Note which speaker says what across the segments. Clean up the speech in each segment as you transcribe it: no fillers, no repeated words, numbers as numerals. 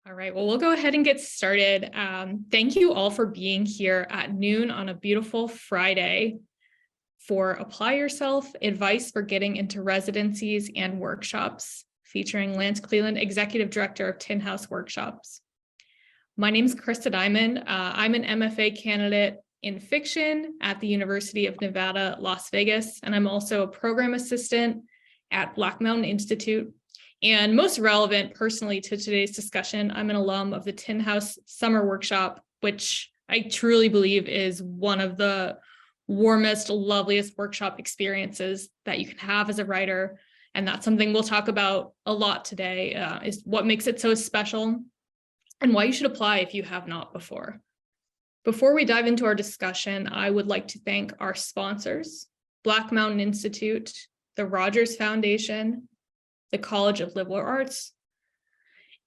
Speaker 1: All right, well, we'll go ahead and get started. Thank you all for being here at noon on a beautiful Friday for Apply Yourself, Advice for Getting into Residencies and Workshops, featuring Lance Cleland, Executive Director of Tin House Workshops. My name is Krista Diamond. I'm an MFA candidate in fiction at the University of Nevada, Las Vegas, and I'm also a program assistant at Black Mountain Institute. And most relevant personally to today's discussion, I'm an alum of the Tin House Summer Workshop, which I truly believe is one of the warmest, loveliest workshop experiences that you can have as a writer. And that's something we'll talk about a lot today, is what makes it so special and why you should apply if you have not before. Before we dive into our discussion, I would like to thank our sponsors, Black Mountain Institute, the Rogers Foundation, the College of Liberal Arts.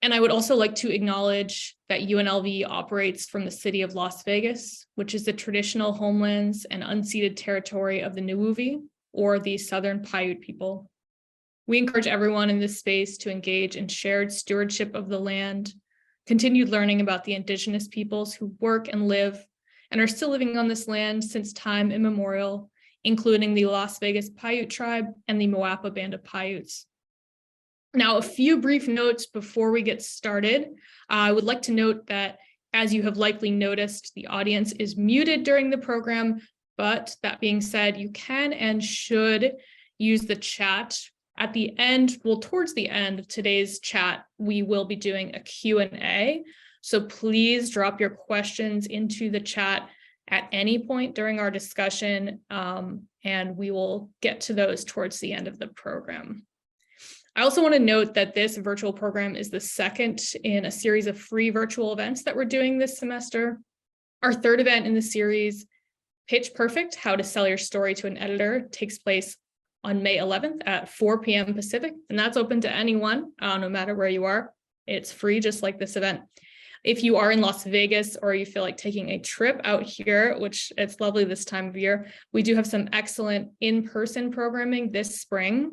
Speaker 1: And I would also like to acknowledge that UNLV operates from the city of Las Vegas, which is the traditional homelands and unceded territory of the Nuwuvi, or the Southern Paiute people. We encourage everyone in this space to engage in shared stewardship of the land, continued learning about the indigenous peoples who work and live and are still living on this land since time immemorial, including the Las Vegas Paiute tribe and the Moapa Band of Paiutes. Now, a few brief notes before we get started. I would like to note that, as you have likely noticed, the audience is muted during the program, but that being said, you can and should use the chat. At the end, well, towards the end of today's chat, we will be doing a Q&A. So please drop your questions into the chat at any point during our discussion, and we will get to those towards the end of the program. I also want to note that this virtual program is the second in a series of free virtual events that we're doing this semester. Our third event in the series, Pitch Perfect, How to Sell Your Story to an Editor, takes place on May 11th at 4 p.m. Pacific, and that's open to anyone, no matter where you are. It's free, just like this event. If you are in Las Vegas or you feel like taking a trip out here, which it's lovely this time of year, we do have some excellent in-person programming this spring,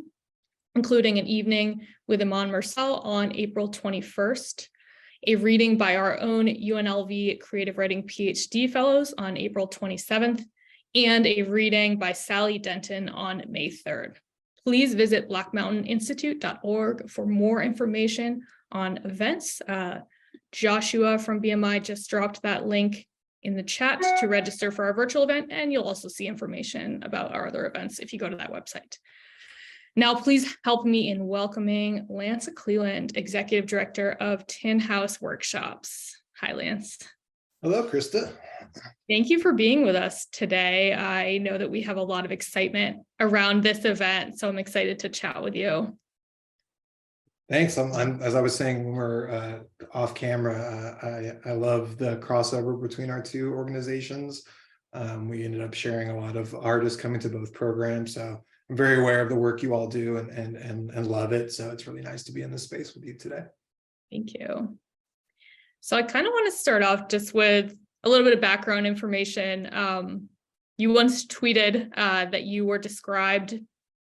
Speaker 1: including an evening with Iman Marcel on April 21st, a reading by our own UNLV Creative Writing PhD Fellows on April 27th, and a reading by Sally Denton on May 3rd. Please visit blackmountaininstitute.org for more information on events. Joshua from BMI just dropped that link in the chat to register for our virtual event, and you'll also see information about our other events if you go to that website. Now, please help me in welcoming Lance Cleland, Executive Director of Tin House Workshops. Hi, Lance.
Speaker 2: Hello, Krista.
Speaker 1: Thank you for being with us today. I know that we have a lot of excitement around this event, so I'm excited to chat with you.
Speaker 2: Thanks. I'm as I was saying when we're off camera, I love the crossover between our two organizations. We ended up sharing a lot of artists coming to both programs, so I'm very aware of the work you all do and love it. So it's really nice to be in this space with you today.
Speaker 1: Thank you. So I kind of want to start off just with a little bit of background information. You once tweeted that you were described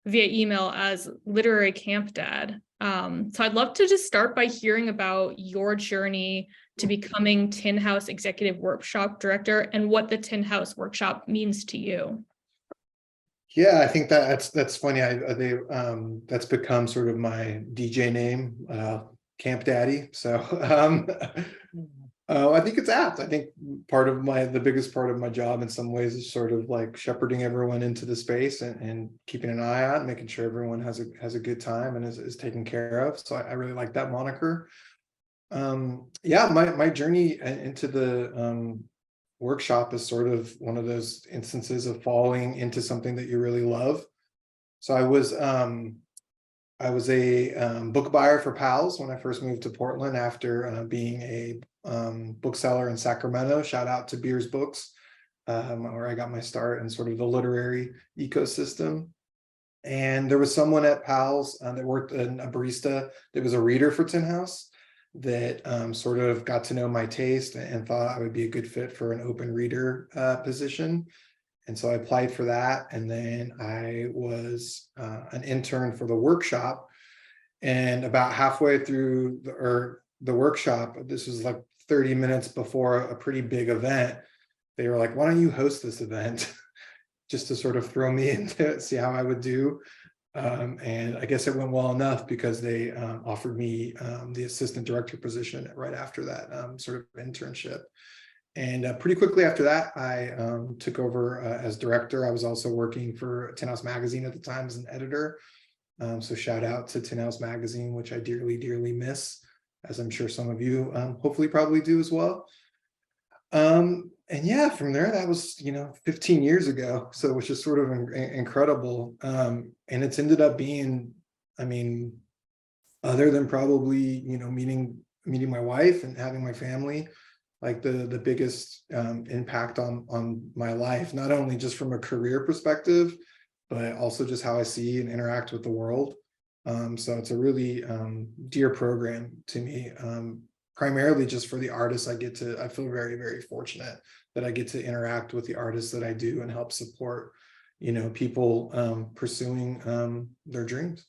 Speaker 1: via email as literary camp dad. So I'd love to just start by hearing about your journey to becoming Tin House Executive Workshop Director and what the Tin House Workshop means to you.
Speaker 2: Yeah, I think that's funny. That's become sort of my DJ name, Camp Daddy. So I think it's apt. I think the biggest part of my job in some ways is sort of like shepherding everyone into the space and keeping an eye on, making sure everyone has a good time and is taken care of. So I really like that moniker. Yeah, my journey into the workshop is sort of one of those instances of falling into something that you really love. So I was a book buyer for Pals when I first moved to Portland after being a bookseller in Sacramento. Shout out to Beers Books, where I got my start in sort of the literary ecosystem. And there was someone at Pals that worked in a barista that was a reader for Tin House that sort of got to know my taste and thought I would be a good fit for an open reader position. And so I applied for that. And then I was an intern for the workshop. And about halfway through, or the workshop, this was like 30 minutes before a pretty big event. They were like, why don't you host this event? Just to sort of throw me into it, see how I would do. And I guess it went well enough because they offered me the assistant director position right after that sort of internship. And pretty quickly after that, I took over as director. I was also working for Tin House Magazine at the time as an editor. So shout out to Tin House Magazine, which I dearly, dearly miss, as I'm sure some of you hopefully probably do as well. And yeah, from there, that was, 15 years ago. So, which is sort of incredible. And it's ended up being, I mean, other than probably, meeting my wife and having my family, like the biggest impact on my life, not only just from a career perspective, but also just how I see and interact with the world. So it's a really dear program to me. Primarily just for the artists I feel very, very fortunate that I get to interact with the artists that I do and help support, people pursuing their dreams.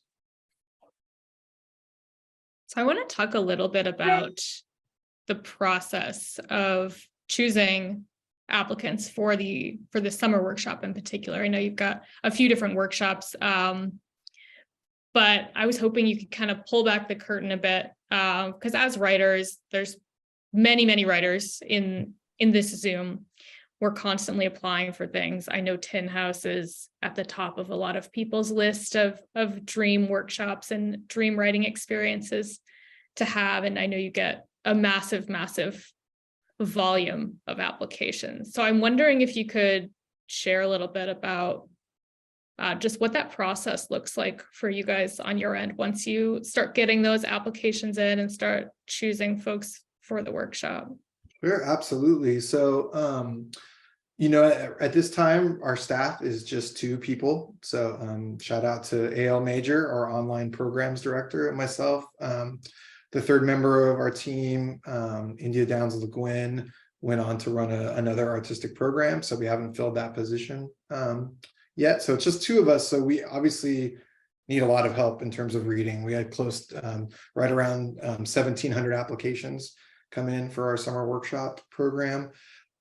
Speaker 1: So I want to talk a little bit about the process of choosing applicants for the summer workshop in particular. I know you've got a few different workshops, but I was hoping you could kind of pull back the curtain a bit, because as writers, there's many writers in this Zoom. We're constantly applying for things. I know Tin House is at the top of a lot of people's list of dream workshops and dream writing experiences to have. And I know you get a massive volume of applications. So I'm wondering if you could share a little bit about just what that process looks like for you guys on your end once you start getting those applications in and start choosing folks for the workshop.
Speaker 2: Sure, absolutely. So, at this time, our staff is just 2 people. So shout out to AL Major, our online programs director, and myself. The third member of our team, India Downs LeGuin, went on to run another artistic program. So we haven't filled that position yet. So it's just 2 of us. So we obviously need a lot of help in terms of reading. We had close right around 1,700 applications come in for our summer workshop program.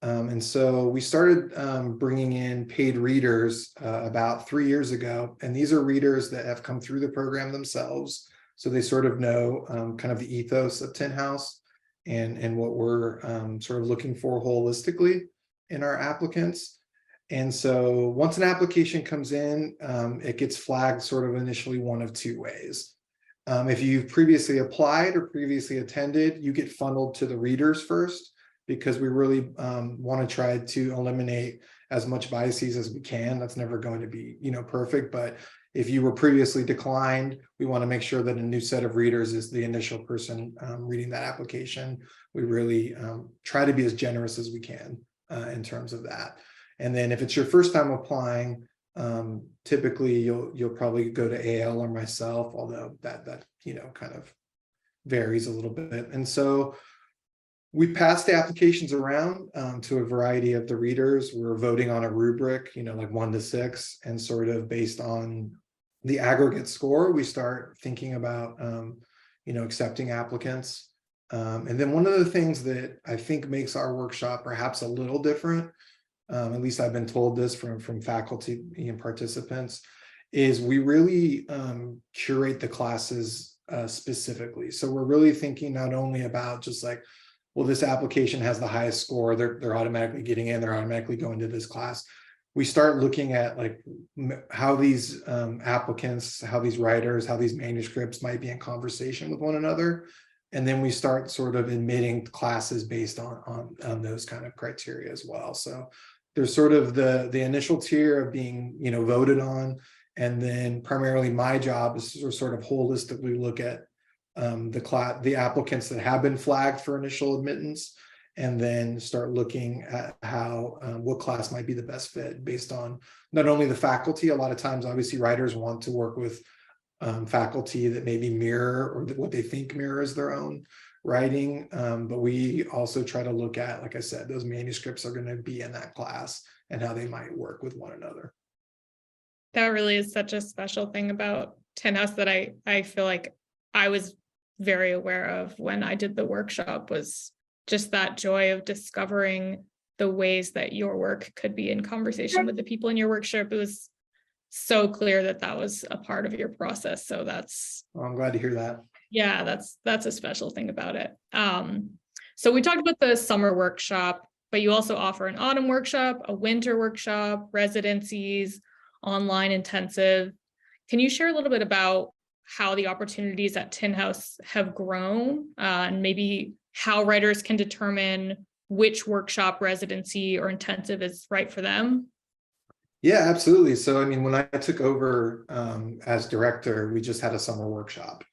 Speaker 2: And so we started bringing in paid readers about 3 years ago. And these are readers that have come through the program themselves. So they sort of know kind of the ethos of Tin House and what we're sort of looking for holistically in our applicants. And so once an application comes in, it gets flagged sort of initially one of 2 ways. If you've previously applied or previously attended, you get funneled to the readers first, because we really want to try to eliminate as much biases as we can. That's never going to be, perfect. But if you were previously declined, we want to make sure that a new set of readers is the initial person reading that application. We really try to be as generous as we can in terms of that. And then if it's your first time applying, typically you'll probably go to AL or myself, although that kind of varies a little bit. And so we pass the applications around to a variety of the readers. We're voting on a rubric, like 1 to 6, and sort of based on the aggregate score, we start thinking about, accepting applicants. And then one of the things that I think makes our workshop perhaps a little different, at least I've been told this from faculty and participants, is we really curate the classes specifically. So we're really thinking not only about just like, well, this application has the highest score, they're automatically getting in, they're automatically going to this class. We start looking at like how these applicants, how these writers, how these manuscripts might be in conversation with one another. And then we start sort of admitting classes based on those kind of criteria as well. So there's sort of the initial tier of being, voted on. And then primarily my job is to sort of holistically look at the applicants that have been flagged for initial admittance, and then start looking at how what class might be the best fit based on not only the faculty. A lot of times, obviously, writers want to work with faculty that maybe mirror or what they think mirrors their own writing, but we also try to look at, like I said, those manuscripts are going to be in that class and how they might work with one another.
Speaker 1: That really is such a special thing about Tin House that I feel like I was very aware of when I did the workshop was just that joy of discovering the ways that your work could be in conversation with the people in your workshop. It was so clear that that was a part of your process. So that's,
Speaker 2: Well, I'm glad to hear that.
Speaker 1: yeah, that's a special thing about it. So we talked about the summer workshop, but you also offer an autumn workshop, a winter workshop, residencies, online intensive. Can you share a little bit about how the opportunities at Tin House have grown, and maybe how writers can determine which workshop, residency, or intensive is right for them?
Speaker 2: Yeah, absolutely. So, I mean, when I took over as director, we just had a summer workshop.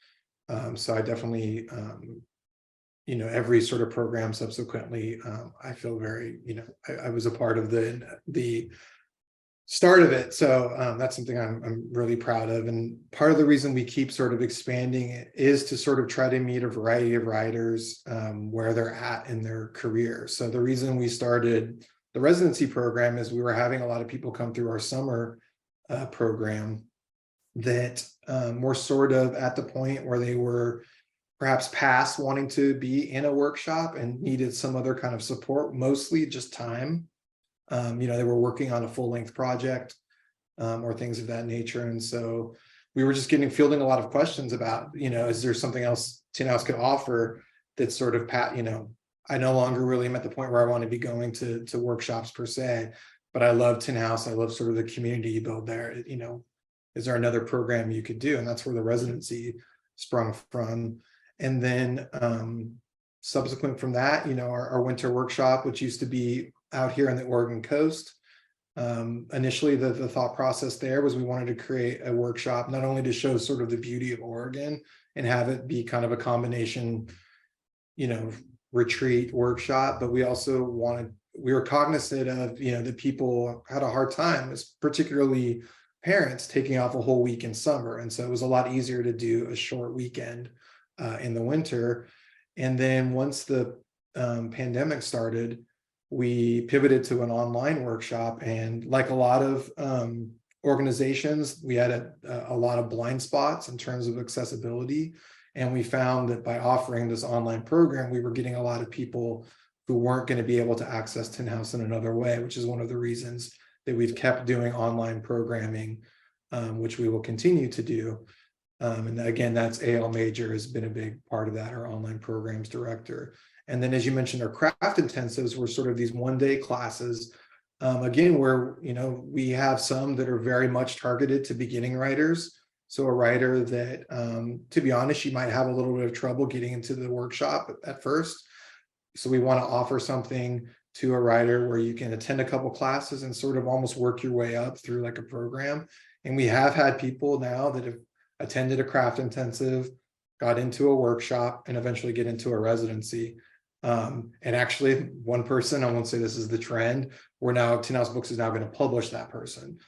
Speaker 2: So I definitely, every sort of program subsequently, I feel very, I was a part of the start of it. So that's something I'm really proud of. And part of the reason we keep sort of expanding it is to sort of try to meet a variety of writers where they're at in their career. So the reason we started the residency program is we were having a lot of people come through our summer program that were sort of at the point where they were perhaps past wanting to be in a workshop and needed some other kind of support, mostly just time. They were working on a full-length project or things of that nature. And so we were just fielding a lot of questions about, is there something else Tin House could offer that's sort of, I no longer really am at the point where I want to be going to workshops per se, but I love Tin House. I love sort of the community you build there. Is there another program you could do? And that's where the residency sprung from. And then subsequent from that, our winter workshop, which used to be out here on the Oregon coast. Initially, the thought process there was we wanted to create a workshop, not only to show sort of the beauty of Oregon and have it be kind of a combination, retreat workshop, but we also we were cognizant of, that people had a hard time, particularly parents, taking off a whole week in summer. And so it was a lot easier to do a short weekend in the winter. And then once the pandemic started, we pivoted to an online workshop. And like a lot of organizations, we had a lot of blind spots in terms of accessibility. And we found that by offering this online program, we were getting a lot of people who weren't going to be able to access Tin House in another way, which is one of the reasons that we've kept doing online programming, which we will continue to do. And again, that's AL Major has been a big part of that, our online programs director. And then, as you mentioned, our craft intensives were sort of these one-day classes, again, where, we have some that are very much targeted to beginning writers. So a writer that, to be honest, you might have a little bit of trouble getting into the workshop at first. So we want to offer something to a writer where you can attend a couple classes and sort of almost work your way up through like a program. And we have had people now that have attended a craft intensive, got into a workshop, and eventually get into a residency. And actually, one person, I won't say this is the trend, Tin House Books is now going to publish that person.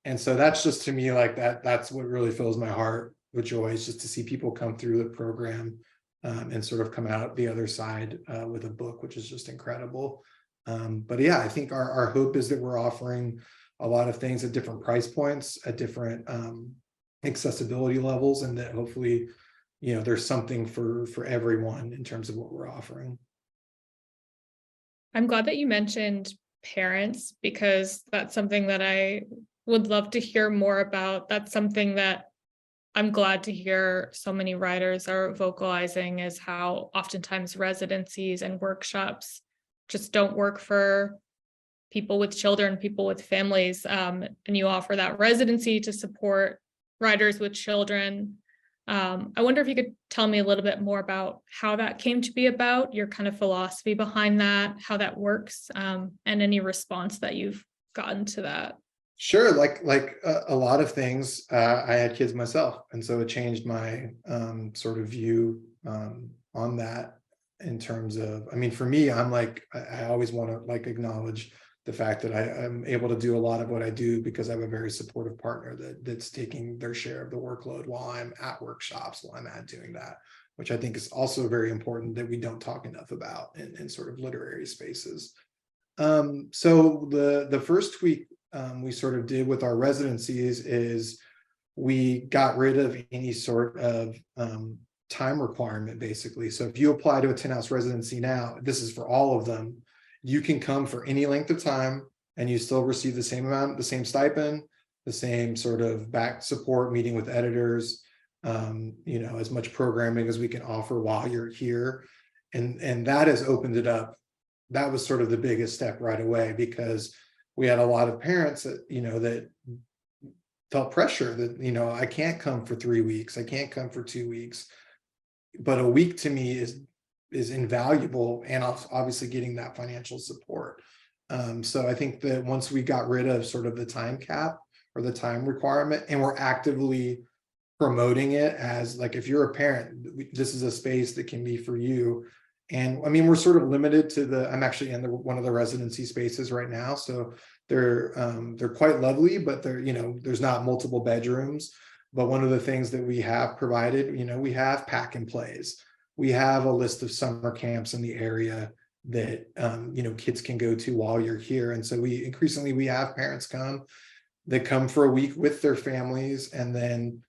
Speaker 2: And so that's just, to me, like that's what really fills my heart with joy, is just to see people come through the program and sort of come out the other side with a book, which is just incredible. But yeah, I think our hope is that we're offering a lot of things at different price points, at different accessibility levels, and that hopefully, there's something for everyone in terms of what we're offering.
Speaker 1: I'm glad that you mentioned parents, because that's something that I would love to hear more about. That's something that I'm glad to hear so many writers are vocalizing, is how oftentimes residencies and workshops just don't work for people with children, people with families. And you offer that residency to support writers with children. I wonder if you could tell me a little bit more about how that came to be about, your kind of philosophy behind that, how that works, and any response that you've gotten to that.
Speaker 2: Sure, like a lot of things, I had kids myself, and so it changed my sort of view on that. In terms of, I mean, for me, I'm like, I always want to acknowledge the fact that I'm able to do a lot of what I do because I have a very supportive partner that's taking their share of the workload while I'm at workshops, while I'm at doing that, which I think is also very important that we don't talk enough about in sort of literary spaces. So the first tweak we sort of did with our residencies is we got rid of any sort of time requirement, basically. So if you apply to a 10-house residency now, this is for all of them, you can come for any length of time and you still receive the same amount, the same stipend, the same sort of back support, meeting with editors, as much programming as we can offer while you're here. And that has opened it up. That was sort of the biggest step right away, because we had a lot of parents that, that felt pressure that, I can't come for 3 weeks. I can't come for 2 weeks. But a week to me is invaluable, and obviously getting that financial support. So I think that once we got rid of sort of the time cap or the time requirement, and we're actively promoting it as like, if you're a parent, this is a space that can be for you. And I mean, we're sort of limited to I'm actually in one of the residency spaces right now. So they're quite lovely, but there's not multiple bedrooms. But one of the things that we have provided, we have pack and plays. We have a list of summer camps in the area that, kids can go to while you're here. And so we have parents that come for a week with their families, and then,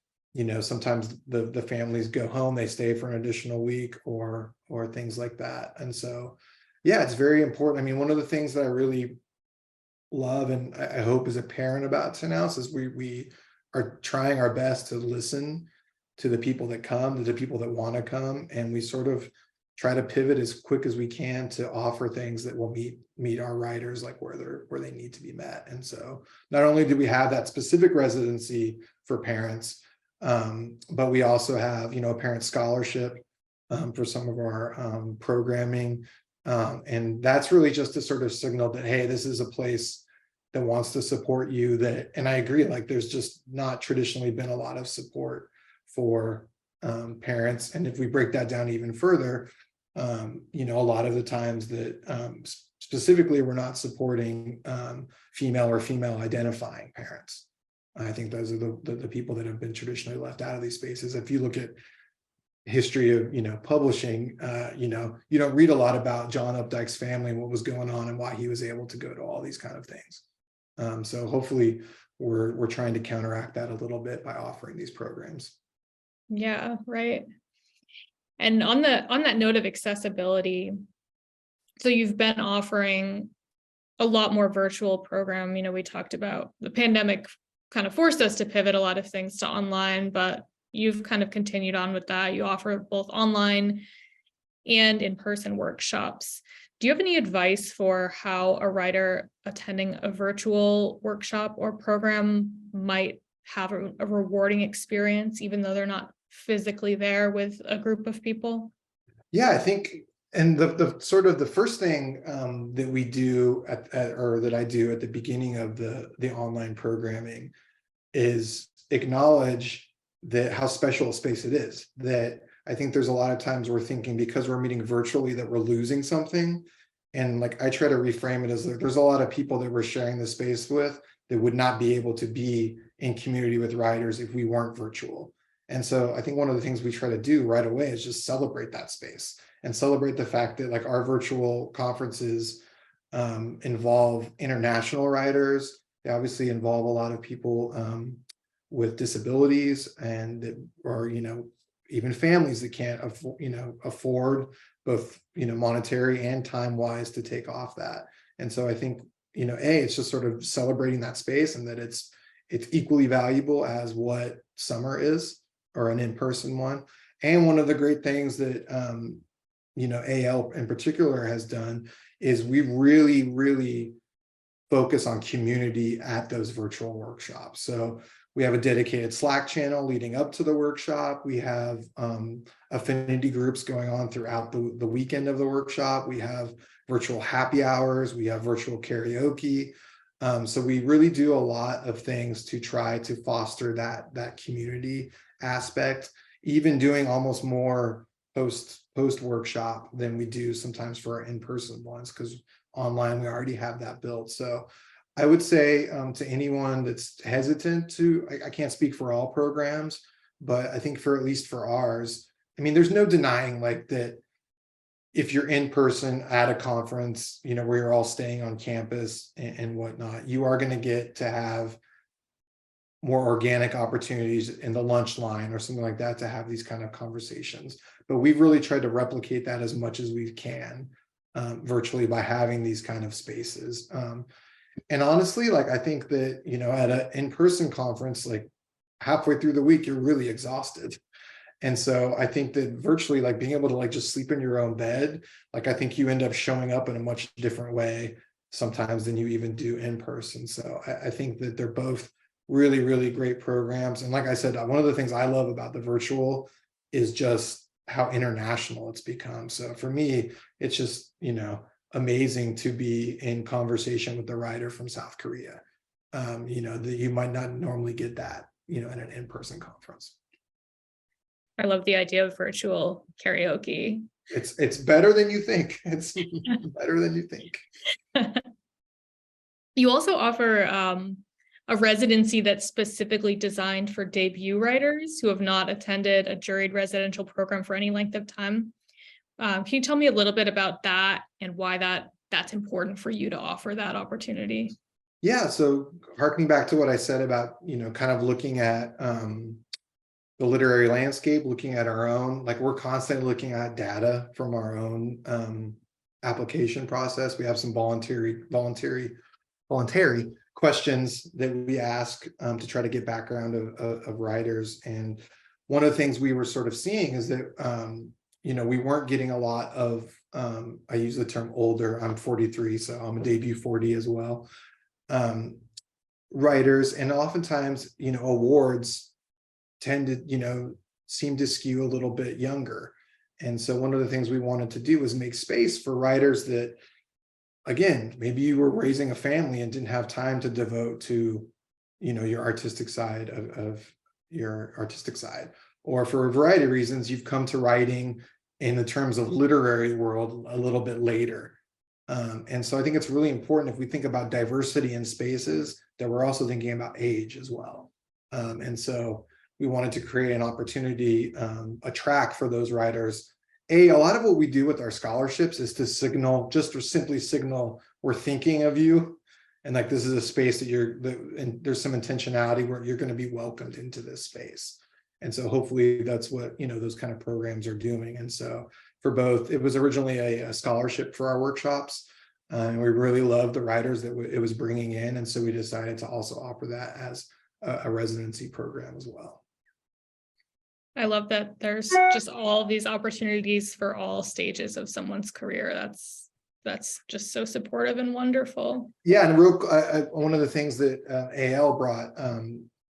Speaker 2: sometimes the families go home, they stay for an additional week or things like that. And so, yeah, it's very important. I mean, one of the things that I really love, and I hope as a parent about 10 House, is we are trying our best to listen to the people that come, to the people that want to come, and we sort of try to pivot as quick as we can to offer things that will meet our writers like where they need to be met. And so not only do we have that specific residency for parents, but we also have a parent scholarship for some of our programming, and that's really just to sort of signal that, hey, this is a place that wants to support you. And I agree, like there's just not traditionally been a lot of support for parents. And if we break that down even further, a lot of the times that specifically we're not supporting female or female identifying parents. I think those are the people that have been traditionally left out of these spaces. If you look at history of publishing, you don't read a lot about John Updike's family and what was going on and why he was able to go to all these kind of things. So hopefully we're trying to counteract that a little bit by offering these programs.
Speaker 1: Yeah, right. And on that note of accessibility, so you've been offering a lot more virtual program. We talked about the pandemic kind of forced us to pivot a lot of things to online, but you've kind of continued on with that. You offer both online and in-person workshops. Do you have any advice for how a writer attending a virtual workshop or program might have a rewarding experience, even though they're not physically there with a group of people?
Speaker 2: Yeah, I think, and the sort of the first thing that we do or that I do at the beginning of the online programming is acknowledge that how special a space it is. That I think there's a lot of times we're thinking, because we're meeting virtually, that we're losing something. And like, I try to reframe it as like, there's a lot of people that we're sharing the space with that would not be able to be in community with writers if we weren't virtual. And so I think one of the things we try to do right away is just celebrate that space and celebrate the fact that like our virtual conferences involve international writers. They obviously involve a lot of people with disabilities and or even families that can't afford both monetary and time wise to take off that. And so I think it's just sort of celebrating that space, and that it's equally valuable as what summer is, or an in-person one. And one of the great things that AL in particular has done is we really focus on community at those virtual workshops. So we have a dedicated Slack channel leading up to the workshop. We have affinity groups going on throughout the weekend of the workshop. We have virtual happy hours. We have virtual karaoke. So we really do a lot of things to try to foster that community aspect, even doing almost more post workshop than we do sometimes for our in-person ones, because online we already have that built. So I would say to anyone that's hesitant to, I can't speak for all programs, but I think at least for ours, I mean, there's no denying like that if you're in person at a conference, where you're all staying on campus and whatnot, you are going to get to have more organic opportunities in the lunch line or something like that to have these kind of conversations. But we've really tried to replicate that as much as we can virtually by having these kind of spaces. And honestly, like, I think that, you know, at an in-person conference, like halfway through the week, you're really exhausted. And so I think that virtually, like, being able to like just sleep in your own bed, like, I think you end up showing up in a much different way sometimes than you even do in person. So I think that they're both really, really great programs. And like I said, one of the things I love about the virtual is just how international it's become. So for me, it's just, you know, amazing to be in conversation with the writer from South Korea. You know, that you might not normally get that, you know, in an in-person conference.
Speaker 1: I love the idea of virtual karaoke.
Speaker 2: It's better than you think. It's better than you think.
Speaker 1: You also offer a residency that's specifically designed for debut writers who have not attended a juried residential program for any length of time. Can you tell me a little bit about that and why that's important for you to offer that opportunity?
Speaker 2: Yeah, so harkening back to what I said about, you know, kind of looking at the literary landscape, looking at our own, like, we're constantly looking at data from our own application process. We have some voluntary questions that we ask to try to get background of writers. And one of the things we were sort of seeing is that you know, we weren't getting a lot of I use the term older, I'm 43, so I'm a debut 40 as well, writers. And oftentimes, you know, awards tend to, you know, seem to skew a little bit younger. And so one of the things we wanted to do was make space for writers that, again, maybe you were raising a family and didn't have time to devote to, you know, your artistic side of your artistic side, or for a variety of reasons, you've come to writing in the terms of literary world a little bit later. And so I think it's really important, if we think about diversity in spaces, that we're also thinking about age as well. And so we wanted to create an opportunity, a track for those writers. A lot of what we do with our scholarships is to signal, just to simply signal, we're thinking of you. And like, this is a space that and there's some intentionality where you're going to be welcomed into this space. And so hopefully that's what, you know, those kind of programs are doing. And so for both, it was originally a scholarship for our workshops. And we really loved the writers that it was bringing in. And so we decided to also offer that as a residency program as well.
Speaker 1: I love that there's just all these opportunities for all stages of someone's career. That's just so supportive and wonderful.
Speaker 2: Yeah, and one of the things that AL brought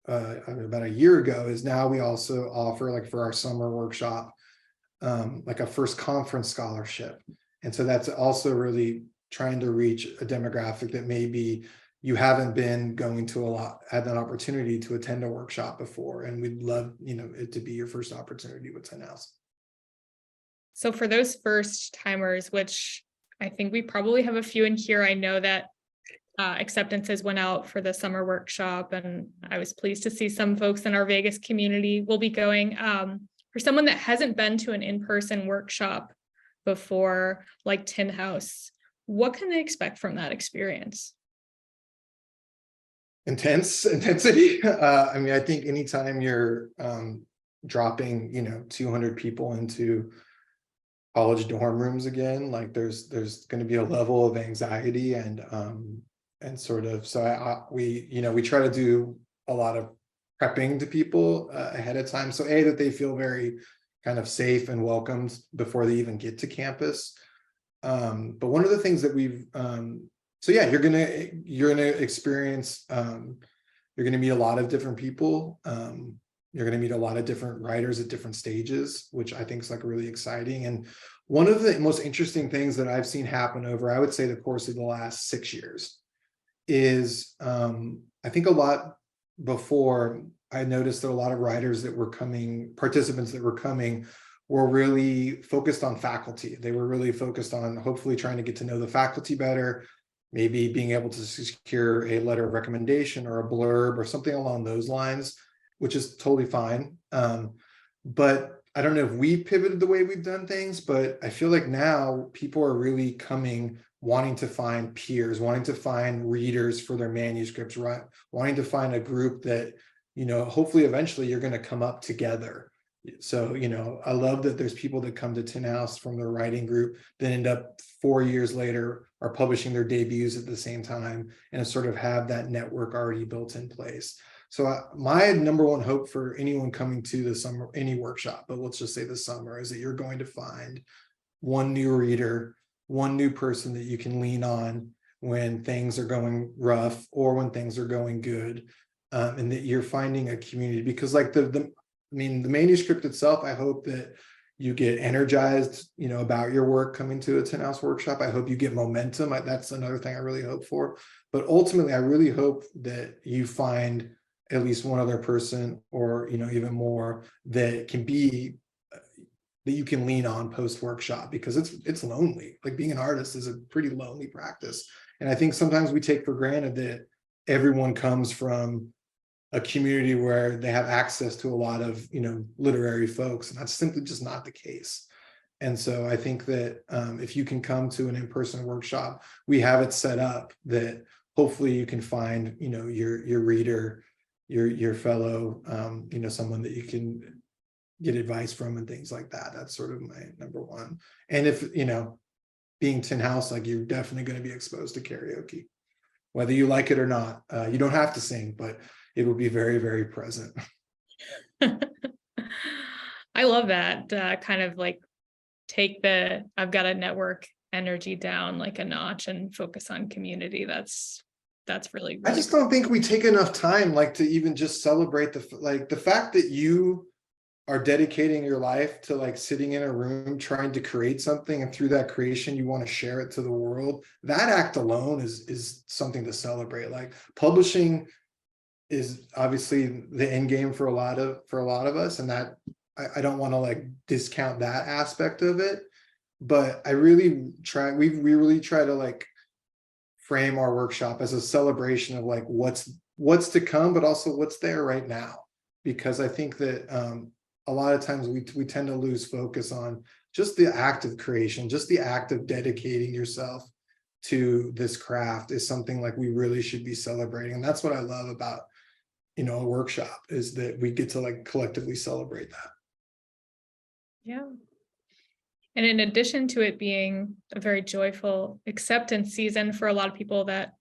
Speaker 2: about a year ago is now we also offer, like, for our summer workshop, like a first conference scholarship. And so that's also really trying to reach a demographic that maybe you haven't been going to had an opportunity to attend a workshop before. And we'd love, you know, it to be your first opportunity with 10 House.
Speaker 1: So for those first timers, which I think we probably have a few in here, I know that acceptances went out for the summer workshop, and I was pleased to see some folks in our Vegas community will be going. For someone that hasn't been to an in-person workshop before, like Tin House, what can they expect from that experience?
Speaker 2: Intensity. I mean, I think anytime you're dropping, you know, 200 people into college dorm rooms again, like, there's going to be a level of anxiety and sort of, so we try to do a lot of prepping to people ahead of time, so that they feel very kind of safe and welcomed before they even get to campus. But one of the things that we've so yeah, you're gonna experience, you're gonna meet a lot of different people. You're gonna meet a lot of different writers at different stages, which I think is like really exciting. And one of the most interesting things that I've seen happen over, I would say, the course of the last 6 years is, I think a lot before, I noticed that a lot of writers that were coming, participants that were coming, were really focused on faculty. They were really focused on hopefully trying to get to know the faculty better, maybe being able to secure a letter of recommendation or a blurb or something along those lines, which is totally fine. But I don't know if we pivoted the way we've done things, but I feel like now people are really coming, wanting to find peers, wanting to find readers for their manuscripts, right? Wanting to find a group that hopefully eventually you're going to come up together. So, I love that there's people that come to Tin House from their writing group that end up 4 years later are publishing their debuts at the same time and sort of have that network already built in place. So my number one hope for anyone coming to the summer, any workshop, but let's just say the summer, is that you're going to find one new reader, one new person that you can lean on when things are going rough or when things are going good, and that you're finding a community. Because like the manuscript itself, I hope that you get energized, about your work coming to a Tin House workshop. I hope you get momentum. That's another thing I really hope for. But ultimately, I really hope that you find at least one other person, or even more, that can be that you can lean on post workshop, because it's lonely. Like being an artist is a pretty lonely practice, and I think sometimes we take for granted that everyone comes from a community where they have access to a lot of literary folks, and that's simply just not the case. And so I think that if you can come to an in-person workshop, we have it set up that hopefully you can find your reader, your fellow, someone that you can get advice from and things like that. That's sort of my number one. And if being Tin House, like, you're definitely going to be exposed to karaoke, whether you like it or not. You don't have to sing, but it will be very, very present.
Speaker 1: I love that, kind of like take the I've got a network energy down like a notch and focus on community. That's really,
Speaker 2: I just don't think we take enough time, like, to even just celebrate the fact that you are dedicating your life to like sitting in a room trying to create something, and through that creation you want to share it to the world. That act alone is something to celebrate. Like, publishing is obviously the end game for a lot of us, and that I don't want to like discount that aspect of it, but we really try to like frame our workshop as a celebration of like what's to come, but also what's there right now. Because I think that a lot of times we tend to lose focus on just the act of creation, just the act of dedicating yourself to this craft is something like we really should be celebrating. And that's what I love about a workshop, is that we get to like collectively celebrate that.
Speaker 1: yeah. And in addition to it being a very joyful acceptance season for a lot of people that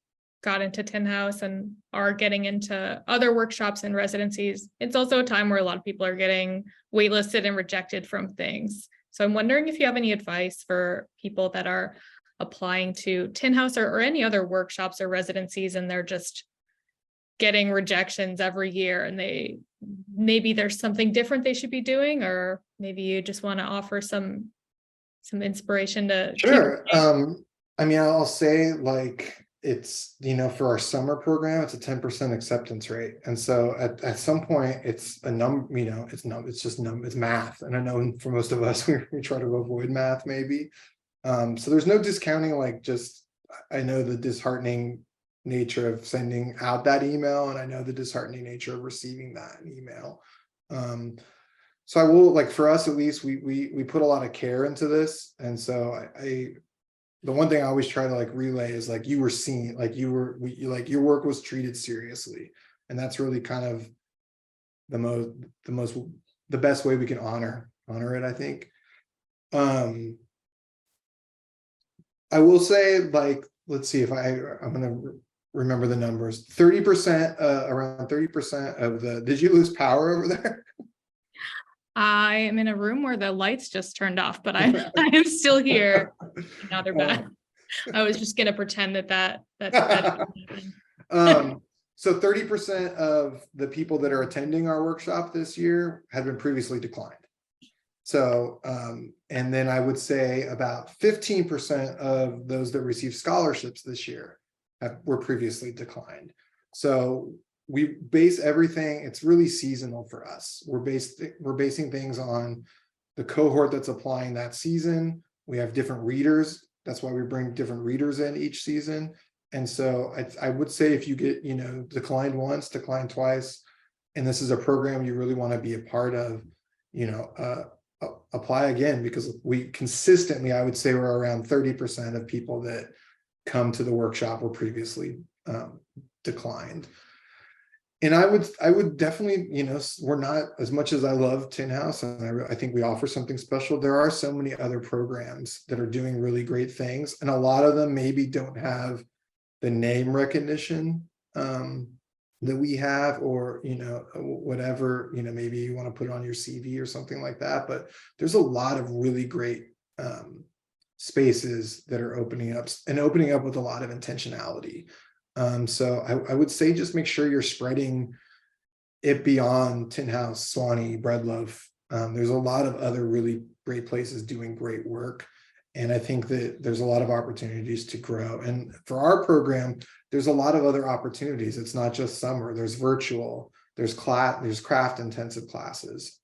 Speaker 1: got into Tin House and are getting into other workshops and residencies, it's also a time where a lot of people are getting waitlisted and rejected from things. So I'm wondering if you have any advice for people that are applying to Tin House or any other workshops or residencies, and they're just getting rejections every year, and maybe there's something different they should be doing, or maybe you just want to offer some inspiration to
Speaker 2: Sure. I'll say, like, it's for our summer program, it's a 10% acceptance rate, and so at some point it's a number, it's math, and I know for most of us we try to avoid math maybe. So there's no discounting, like, just, I know the disheartening nature of sending out that email, and I know the disheartening nature of receiving that email. So I will, like, for us at least, we put a lot of care into this, and so the one thing I always try to like relay is like, you were seen, like your work was treated seriously, and that's really kind of the best way we can honor it, I think. I will say, like, let's see if I'm gonna remember the numbers. 30%, around 30% of did you lose power over there?
Speaker 1: I am in a room where the lights just turned off, but I am still here. Now they're back. I was just gonna pretend that
Speaker 2: So 30% of the people that are attending our workshop this year had been previously declined. So, and then I would say about 15% of those that received scholarships this year were previously declined. So we base everything, it's really seasonal for us. We're basing things on the cohort that's applying that season. We have different readers. That's why we bring different readers in each season. And so I would say, if you get, declined once, declined twice, and this is a program you really want to be a part of, apply again, because we consistently, I would say, we're around 30% of people that come to the workshop were previously declined. And I would definitely, we're not, as much as I love Tin House, and I think we offer something special, there are so many other programs that are doing really great things. And a lot of them maybe don't have the name recognition that we have, or, whatever, maybe you want to put it on your CV or something like that. But there's a lot of really great spaces that are opening up with a lot of intentionality. So I would say just make sure you're spreading it beyond Tin House, Swanee, Breadloaf. There's a lot of other really great places doing great work. And I think that there's a lot of opportunities to grow. And for our program, there's a lot of other opportunities. It's not just summer, there's virtual, there's craft intensive classes.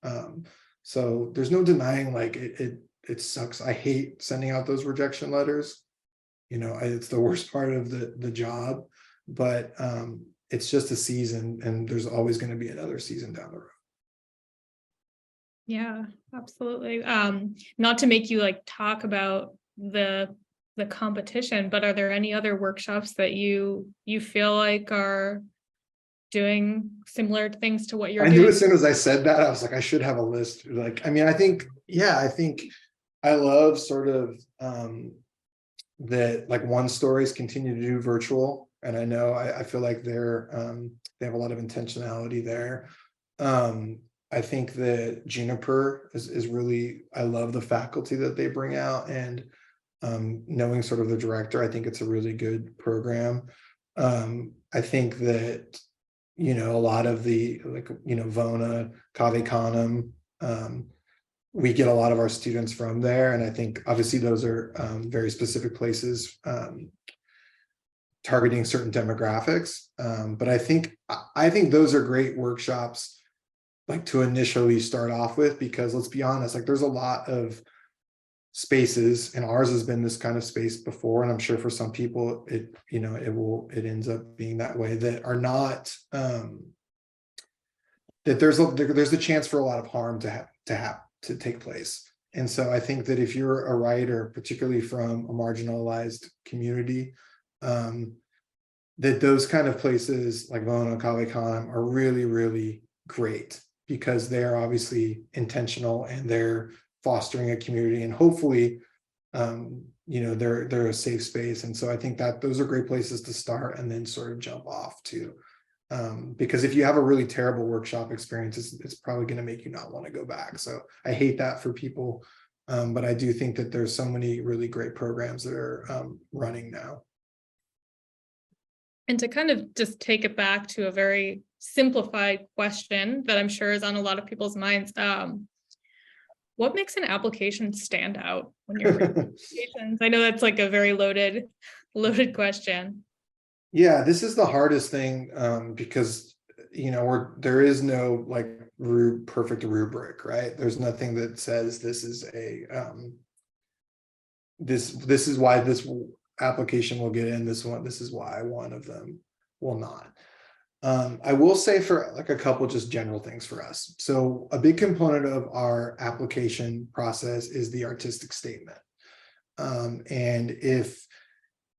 Speaker 2: So there's no denying, like, it sucks. I hate sending out those rejection letters. It's the worst part of the job, but it's just a season, and there's always going to be another season down the road.
Speaker 1: Yeah, absolutely. Not to make you like talk about the competition, but are there any other workshops that you feel like are doing similar things to what you're doing?
Speaker 2: I knew as soon as I said that, I was like, I should have a list. Like, I mean, I think I love sort of that, like, One Stories continue to do virtual. And I know I feel like they have a lot of intentionality there. I think that Juniper is really, I love the faculty that they bring out, and knowing sort of the director, I think it's a really good program. I think that, a lot of the, like, Vona, Cave Canem, we get a lot of our students from there. And I think obviously those are very specific places targeting certain demographics. But I think those are great workshops, like, to initially start off with, because let's be honest, like, there's a lot of spaces, and ours has been this kind of space before, and I'm sure for some people it ends up being that way, that are not that there's a chance for a lot of harm to take place. And so I think that if you're a writer, particularly from a marginalized community, that those kind of places like Vona, Cave Canem are really, really great, because they're obviously intentional and they're fostering a community, and hopefully they're a safe space. And so I think that those are great places to start, and then sort of jump off to, because if you have a really terrible workshop experience, it's probably going to make you not want to go back. So I hate that for people, but I do think that there's so many really great programs that are running now.
Speaker 1: And to kind of just take it back to a very simplified question that I'm sure is on a lot of people's minds, what makes an application stand out when you're reading applications? I know that's like a very loaded question.
Speaker 2: Yeah, this is the hardest thing, because there is no, like, perfect rubric, right? There's nothing that says this is a this is why this application will get in, this is why one of them will not. I will say, for like a couple just general things for us. So a big component of our application process is the artistic statement. And if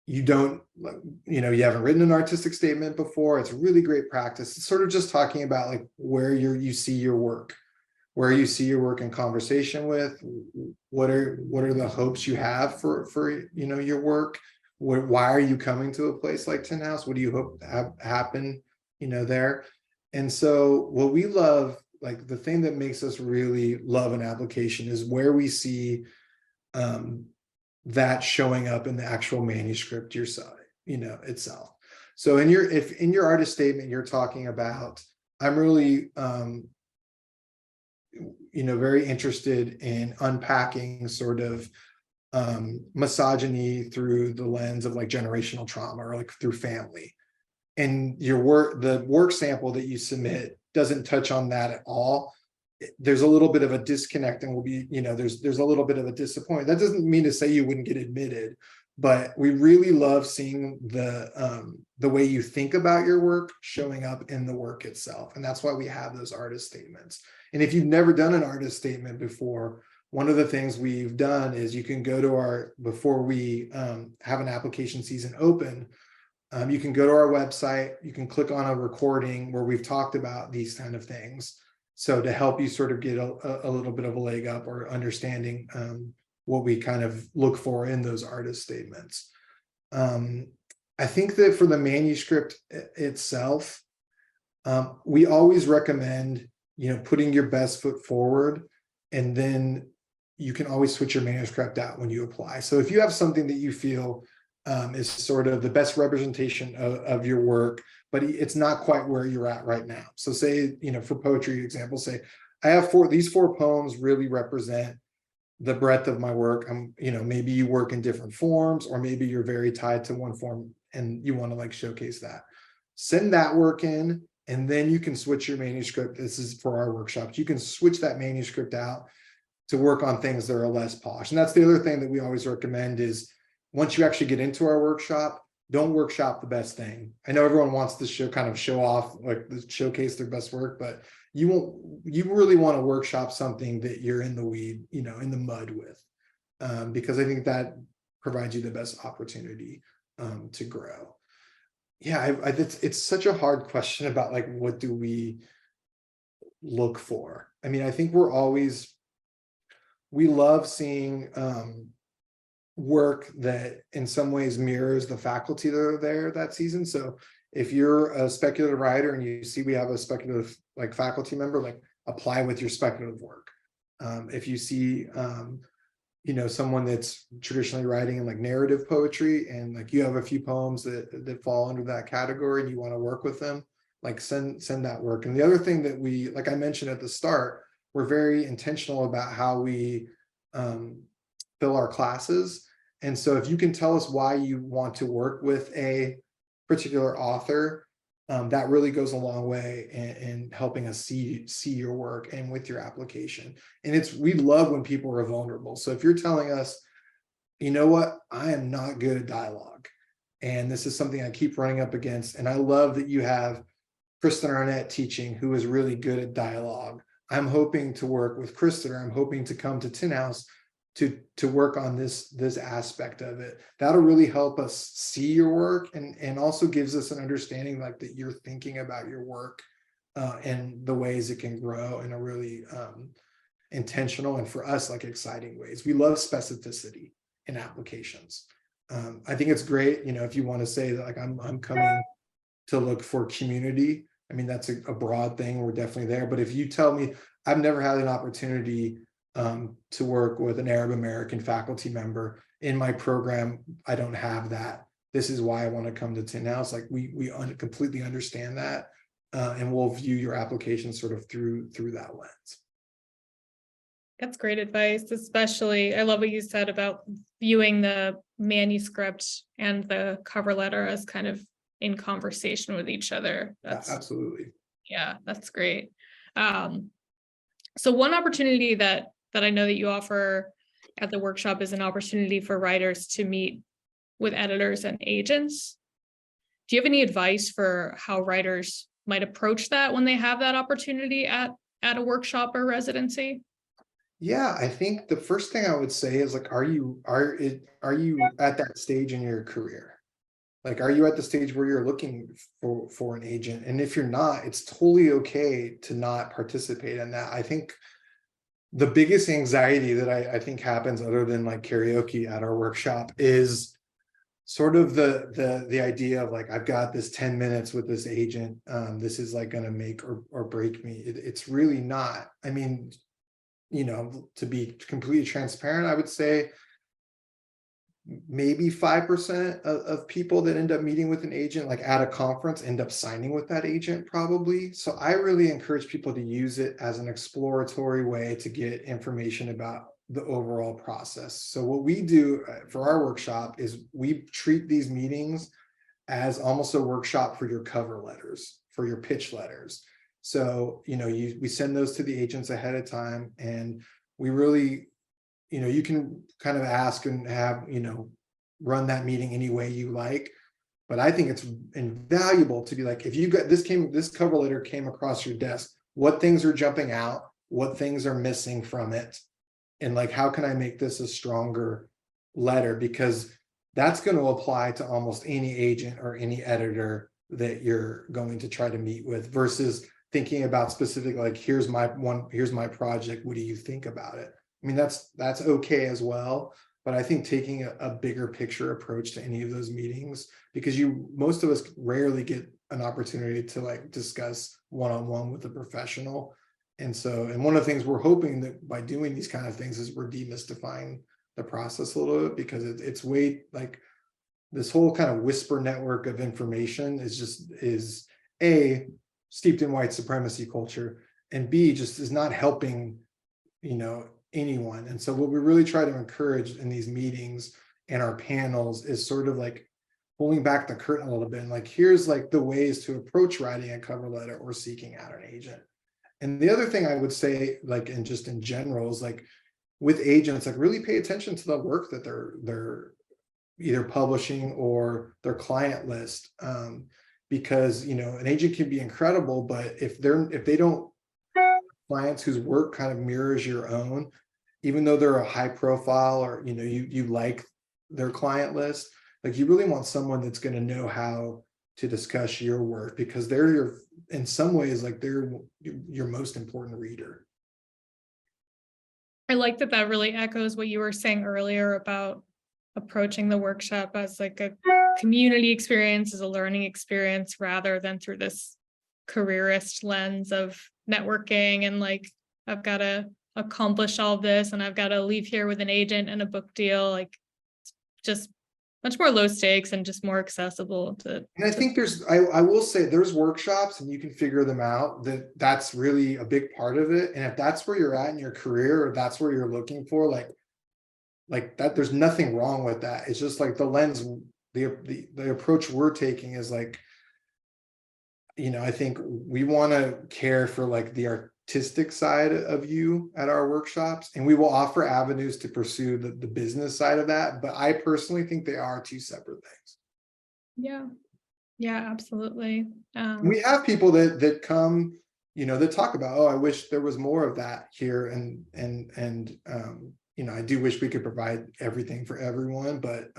Speaker 2: you don't, you haven't written an artistic statement before, it's really great practice. It's sort of just talking about, like, where you see your work, in conversation with, what are the hopes you have for your work. Why are you coming to a place like Tin House? What do you hope to have happen there? And so what we love, like, the thing that makes us really love an application is where we see that showing up in the actual manuscript itself. So in your artist statement, you're talking about, I'm really very interested in unpacking sort of misogyny through the lens of, like, generational trauma, or, like, through family. And the work sample that you submit doesn't touch on that at all. There's a little bit of a disconnect, and there's a little bit of a disappointment. That doesn't mean to say you wouldn't get admitted, but we really love seeing the way you think about your work showing up in the work itself. And that's why we have those artist statements. And if you've never done an artist statement before, one of the things we've done is you can go to before we have an application season open, You can go to our website, you can click on a recording where we've talked about these kind of things. So to help you sort of get a little bit of a leg up or understanding what we kind of look for in those artist statements. I think that for the manuscript itself, we always recommend, putting your best foot forward, and then you can always switch your manuscript out when you apply. So if you have something that you feel is sort of the best representation of your work, but it's not quite where you're at right now. So say, for poetry example, say, I have these four poems really represent the breadth of my work. Maybe you work in different forms, or maybe you're very tied to one form and you want to like showcase that. Send that work in, and then you can switch your manuscript. This is for our workshops. You can switch that manuscript out to work on things that are less polished. And that's the other thing that we always recommend is, once you actually get into our workshop, don't workshop the best thing. I know everyone wants to show off, like showcase their best work, but you really want to workshop something that you're in the weed, in the mud with, because I think that provides you the best opportunity to grow. Yeah, it's such a hard question about like, what do we look for? I mean, I think we love seeing work that in some ways mirrors the faculty that are there that season. So if you're a speculative writer and you see we have a speculative like faculty member, like apply with your speculative work. If you see someone that's traditionally writing in like narrative poetry, and like you have a few poems that fall under that category and you want to work with them, like send that work. And the other thing that we, like I mentioned at the start, we're very intentional about how we fill our classes. And so if you can tell us why you want to work with a particular author, that really goes a long way in helping us see your work and with your application. And we love when people are vulnerable. So if you're telling us, you know what, I am not good at dialogue, and this is something I keep running up against, and I love that you have Kristen Arnett teaching, who is really good at dialogue. I'm hoping to work with Kristen, or I'm hoping to come to Tin House to work on this aspect of it. That'll really help us see your work, and also gives us an understanding like that you're thinking about your work and the ways it can grow in a really intentional, and for us, like exciting ways. We love specificity in applications. I think it's great, if you want to say that like I'm coming to look for community. I mean, that's a broad thing. We're definitely there. But if you tell me I've never had an opportunity to work with an Arab American faculty member in my program, I don't have that. This is why I want to come to Tin House. Like we completely understand that, and we'll view your application sort of through that lens.
Speaker 1: That's great advice. Especially, I love what you said about viewing the manuscript and the cover letter as kind of in conversation with each other. That's
Speaker 2: absolutely.
Speaker 1: Yeah, that's great. So one opportunity that I know that you offer at the workshop is an opportunity for writers to meet with editors and agents. Do you have any advice for how writers might approach that when they have that opportunity at a workshop or residency?
Speaker 2: Yeah, I think the first thing I would say is like, are you at that stage in your career? Like, are you at the stage where you're looking for an agent? And if you're not, it's totally okay to not participate in that. I think the biggest anxiety that I think happens, other than like karaoke at our workshop, is sort of the idea of like, I've got this 10 minutes with this agent. This is like going to make or break me. It's really not. I mean, to be completely transparent, I would say maybe 5% of people that end up meeting with an agent, like at a conference, end up signing with that agent probably. So I really encourage people to use it as an exploratory way to get information about the overall process. So what we do for our workshop is we treat these meetings as almost a workshop for your cover letters, for your pitch letters. So, we send those to the agents ahead of time, and we really, you can kind of ask and have, run that meeting any way you like. But I think it's invaluable to be like, if you got this cover letter came across your desk, what things are jumping out, what things are missing from it, and like, how can I make this a stronger letter? Because that's going to apply to almost any agent or any editor that you're going to try to meet with, versus thinking about specific, like, here's my project, what do you think about it? I mean, that's okay as well, but I think taking a bigger picture approach to any of those meetings, because most of us rarely get an opportunity to like discuss one-on-one with a professional. And one of the things we're hoping that by doing these kind of things is we're demystifying the process a little bit, because it's way, like, this whole kind of whisper network of information is A, steeped in white supremacy culture, and B, just is not helping, anyone. And so what we really try to encourage in these meetings and our panels is sort of like pulling back the curtain a little bit, and like, here's like the ways to approach writing a cover letter or seeking out an agent. And the other thing I would say, like, and just in general, is like, with agents, like, really pay attention to the work that they're either publishing or their client list, because an agent can be incredible, but if they don't clients whose work kind of mirrors your own, even though they're a high profile, or you like their client list, like, you really want someone that's going to know how to discuss your work, because they're in some ways, like, they're your most important reader.
Speaker 1: I like that really echoes what you were saying earlier about approaching the workshop as like a community experience, as a learning experience, rather than through this careerist lens of networking and like, I've got to accomplish all this and I've got to leave here with an agent and a book deal. Like, it's just much more low stakes and just more accessible to.
Speaker 2: And I think I will say there's workshops, and you can figure them out, that's really a big part of it. And if that's where you're at in your career, or that's where you're looking for, like that, there's nothing wrong with that. It's just like the lens, the approach we're taking is like, I think we want to care for like the artistic side of you at our workshops, and we will offer avenues to pursue the business side of that. But I personally think they are two separate things.
Speaker 1: Yeah, absolutely.
Speaker 2: We have people that come, that talk about, oh, I wish there was more of that here, and I do wish we could provide everything for everyone, but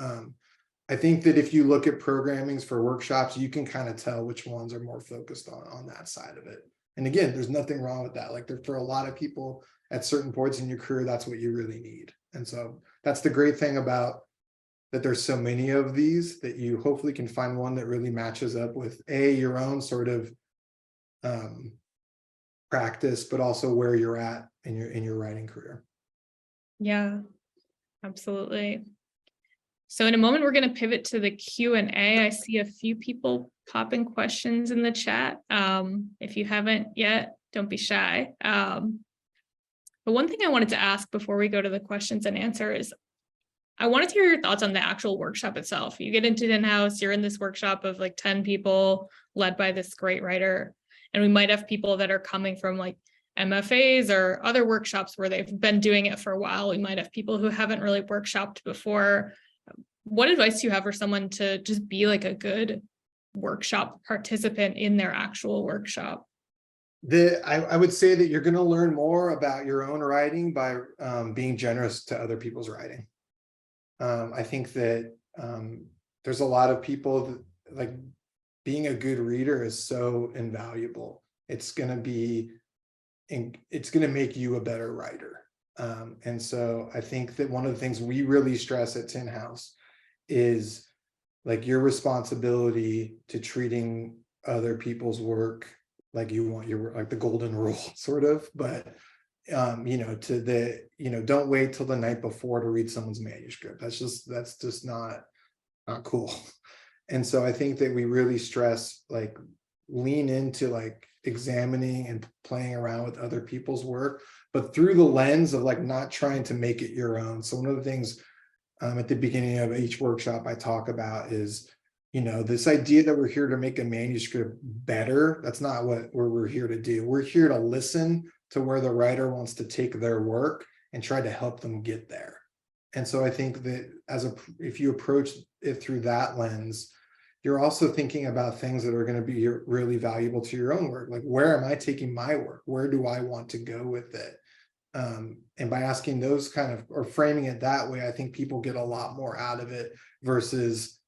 Speaker 2: I think that if you look at programmings for workshops, you can kind of tell which ones are more focused on that side of it. And again, there's nothing wrong with that. Like, for a lot of people at certain points in your career, that's what you really need. And so that's the great thing about that there's so many of these, that you hopefully can find one that really matches up with your own sort of practice, but also where you're at in your writing career.
Speaker 1: Yeah, absolutely. So in a moment, we're going to pivot to the Q&A. I see a few people popping questions in the chat. If you haven't yet, don't be shy. But one thing I wanted to ask before we go to the questions and answer is, I wanted to hear your thoughts on the actual workshop itself. You get into in-house, you're in this workshop of like 10 people led by this great writer. And we might have people that are coming from like MFAs or other workshops where they've been doing it for a while. We might have people who haven't really workshopped before. What advice do you have for someone to just be like a good workshop participant in their actual workshop?
Speaker 2: I would say that you're going to learn more about your own writing by being generous to other people's writing. I think that there's a lot of people that, like, being a good reader is so invaluable. It's going to make you a better writer. And so I think that one of the things we really stress at Tin House is like your responsibility to treating other people's work like you want your, like, the golden rule sort of, but don't wait till the night before to read someone's manuscript. That's just not cool. And so I think that we really stress, like, lean into like examining and playing around with other people's work, but through the lens of like not trying to make it your own. So one of the things at the beginning of each workshop I talk about is, this idea that we're here to make a manuscript better. That's not what we're here to do. We're here to listen to where the writer wants to take their work and try to help them get there. And so I think that if you approach it through that lens, you're also thinking about things that are going to be really valuable to your own work. Like, where am I taking my work? Where do I want to go with it? And by asking those kind of, or framing it that way, I think people get a lot more out of it versus,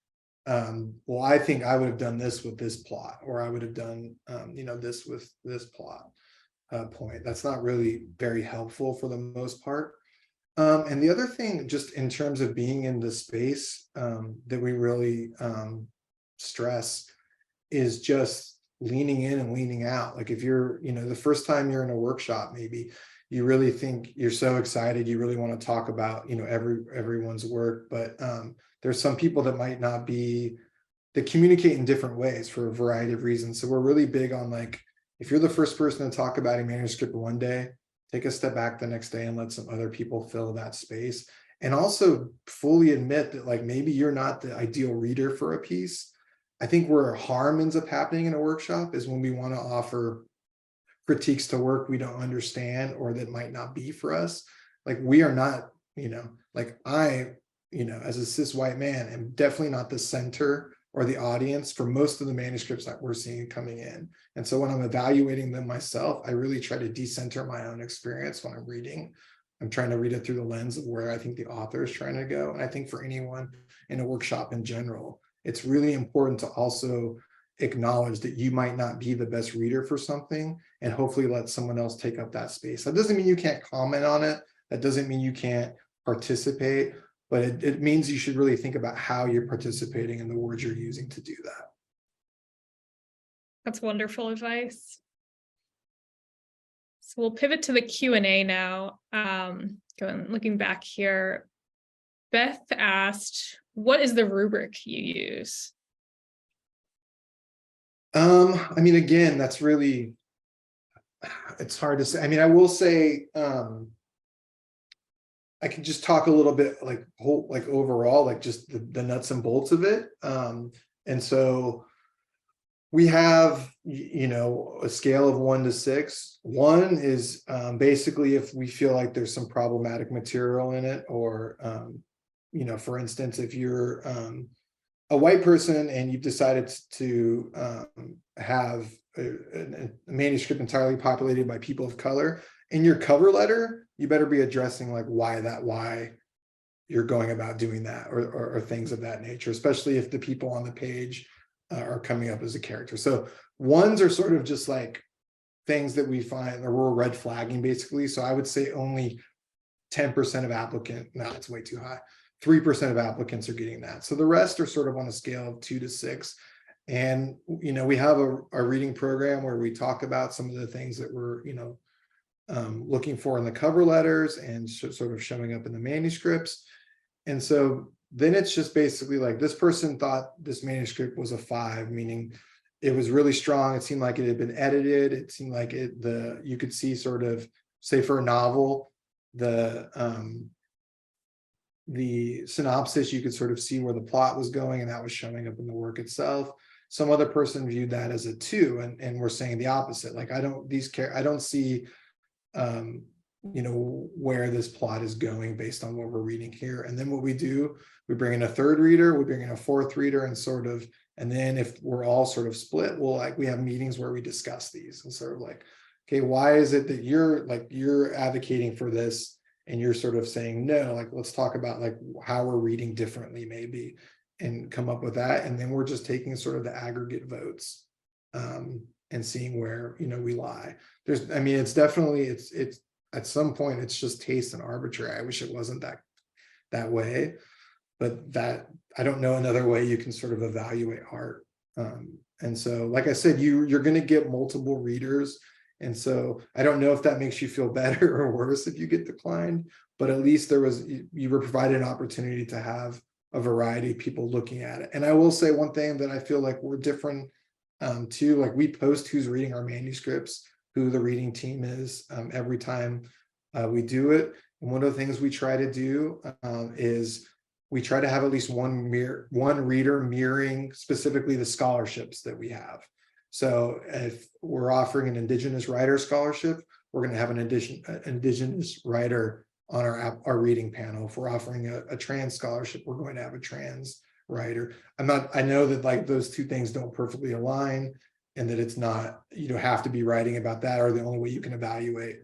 Speaker 2: well, I think I would have done this with this plot, or I would have done, this with this plot point. That's not really very helpful for the most part. And the other thing, just in terms of being in the space, that we really stress is just leaning in and leaning out. Like if you're, the first time you're in a workshop, maybe you really think you're so excited, you really want to talk about, everyone's work, but there's some people that might not be, that communicate in different ways for a variety of reasons. So we're really big on, like, if you're the first person to talk about a manuscript one day, take a step back the next day and let some other people fill that space. And also fully admit that, like, maybe you're not the ideal reader for a piece. I think where harm ends up happening in a workshop is when we want to offer critiques to work we don't understand or that might not be for us. Like, we are not, like I, as a cis white man, am definitely not the center or the audience for most of the manuscripts that we're seeing coming in. And so when I'm evaluating them myself, I really try to decenter my own experience when I'm reading. I'm trying to read it through the lens of where I think the author is trying to go. And I think for anyone in a workshop in general, it's really important to also acknowledge that you might not be the best reader for something and hopefully let someone else take up that space. That doesn't mean you can't comment on it. That doesn't mean you can't participate, but it means you should really think about how you're participating and the words you're using to do that.
Speaker 1: That's wonderful advice. So we'll pivot to the Q&A now. Looking back here, Beth asked, what is the rubric you use?
Speaker 2: I mean, again, that's really, it's hard to say. I mean, I will say, I can just talk a little bit like overall, like just the nuts and bolts of it. And so we have, a scale of 1 to 6. 1 is basically if we feel like there's some problematic material in it, or, for instance, if you're a white person and you've decided to have a manuscript entirely populated by people of color, in your cover letter, you better be addressing like why you're going about doing that, or things of that nature, especially if the people on the page are coming up as a character. So 1s are sort of just like things that we find, or we're red flagging basically. So I would say only 10% of applicants, no, it's way too high. 3% of applicants are getting that. So the rest are sort of on a scale of 2 to 6. And, we have a reading program where we talk about some of the things that we're, looking for in the cover letters and sort of showing up in the manuscripts. And so then it's just basically like, this person thought this manuscript was a 5, meaning it was really strong. It seemed like it had been edited. It seemed like you could see sort of, say for a novel, the synopsis, you could sort of see where the plot was going, and that was showing up in the work itself. Some other person viewed that as a 2, and we're saying the opposite. Like, I don't see, where this plot is going based on what we're reading here. And then what we do, we bring in a 3rd reader, we bring in a 4th reader, and then if we're all sort of split, we have meetings where we discuss these and sort of like, okay, why is it that you're advocating for this and you're sort of saying no? Like, let's talk about like how we're reading differently maybe, and come up with that. And then we're just taking sort of the aggregate votes and seeing where, we lie. It's definitely, it's at some point it's just taste and arbitrary. I wish it wasn't that way, but that, I don't know another way you can sort of evaluate art. And so, like I said, you're going to get multiple readers. And so I don't know if that makes you feel better or worse if you get declined, but at least you were provided an opportunity to have a variety of people looking at it. And I will say one thing that I feel like we're different too, like we post who's reading our manuscripts, who the reading team is, every time we do it. And one of the things we try to do is we try to have at least one reader mirroring specifically the scholarships that we have. So if we're offering an Indigenous writer scholarship, we're going to have an Indigenous writer on our reading panel. If we're offering a trans scholarship, we're going to have a trans writer. I know that like those two things don't perfectly align, and that it's not, you don't have to be writing about that, or the only way you can evaluate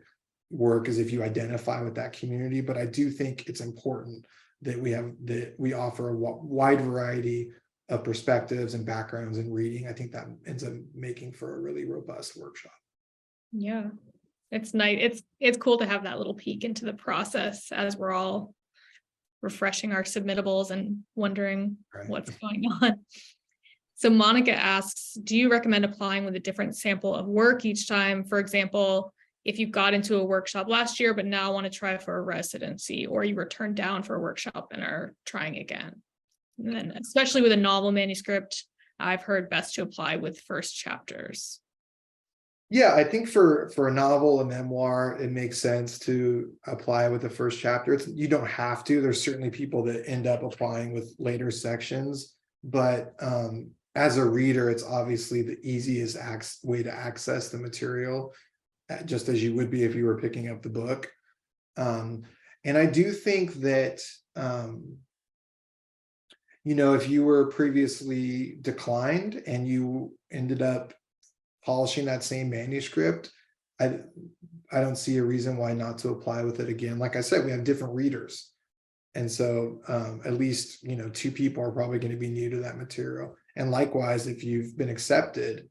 Speaker 2: work is if you identify with that community, but I do think it's important that we offer a wide variety of perspectives and backgrounds in reading. I think that ends up making for a really robust workshop.
Speaker 1: Yeah, it's nice. It's cool to have that little peek into the process as we're all refreshing our submittables and wondering what's going on. So Monica asks, do you recommend applying with a different sample of work each time? For example, if you got into a workshop last year, but now want to try for a residency, or you were turned down for a workshop and are trying again. And then especially with a novel manuscript, I've heard best to apply with first chapters.
Speaker 2: Yeah, I think for a novel, a memoir, it makes sense to apply with the first chapter. You don't have to. There's certainly people that end up applying with later sections, but as a reader, it's obviously the easiest way to access the material, just as you would be if you were picking up the book. And I do think that, if you were previously declined and you ended up polishing that same manuscript, I don't see a reason why not to apply with it again. Like I said, we have different readers. And so at least, 2 people are probably going to be new to that material. And likewise, if you've been accepted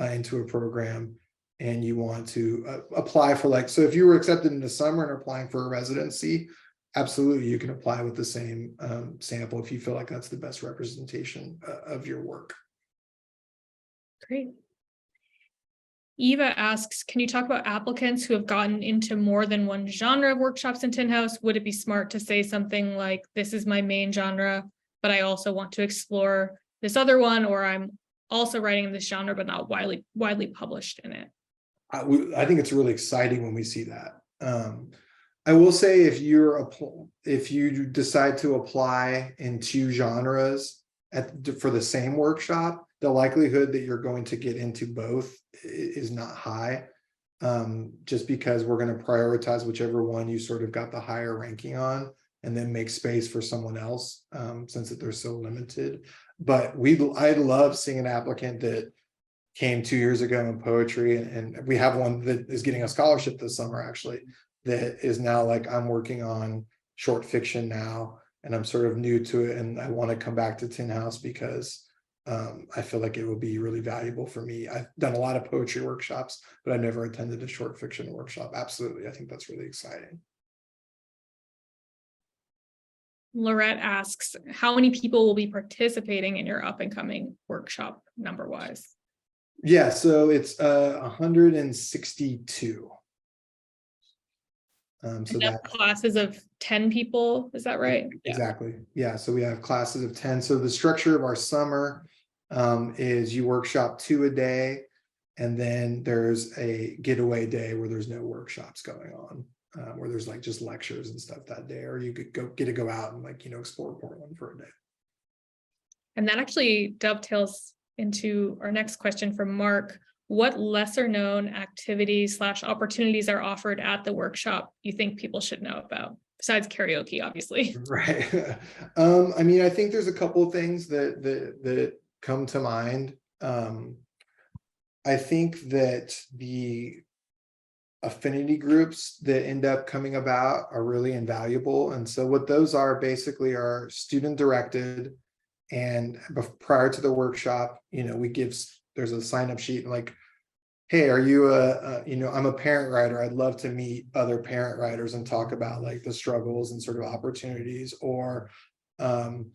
Speaker 2: into a program and you want to apply for so if you were accepted in the summer and are applying for a residency, absolutely, you can apply with the same sample if you feel like that's the best representation of your work.
Speaker 1: Great. Eva asks, can you talk about applicants who have gotten into more than one genre of workshops in Tin House? Would it be smart to say something like, this is my main genre, but I also want to explore this other one, or I'm also writing in this genre, but not widely published in it?
Speaker 2: I think it's really exciting when we see that. I will say if you decide to apply in 2 genres for the same workshop, the likelihood that you're going to get into both is not high, just because we're going to prioritize whichever one you sort of got the higher ranking on, and then make space for someone else, since that they're so limited. But I love seeing an applicant that came 2 years ago in poetry, and we have one that is getting a scholarship this summer, actually, that is now like, I'm working on short fiction now, and I'm sort of new to it, and I want to come back to Tin House because I feel like it will be really valuable for me. I've done a lot of poetry workshops, but I've never attended a short fiction workshop. Absolutely, I think that's really exciting.
Speaker 1: Lorette asks, how many people will be participating in your up and coming workshop number wise?
Speaker 2: Yeah, so it's 162. So
Speaker 1: that's classes of 10 people, is that right?
Speaker 2: Exactly. Yeah, so we have classes of 10. So the structure of our summer is you workshop 2 a day, and then there's a getaway day where there's no workshops going on, where there's just lectures and stuff that day, or you could get to go out and explore Portland for a day.
Speaker 1: And that actually dovetails into our next question from Mark. What lesser known activities / opportunities are offered at the workshop you think people should know about, besides karaoke, obviously?
Speaker 2: Right. I think there's a couple of things that come to mind. I think that the affinity groups that end up coming about are really invaluable. And so what those are basically are student directed. And prior to the workshop, there's a sign-up sheet like, hey, are you I'm a parent writer. I'd love to meet other parent writers and talk about the struggles and sort of opportunities. Or, I'm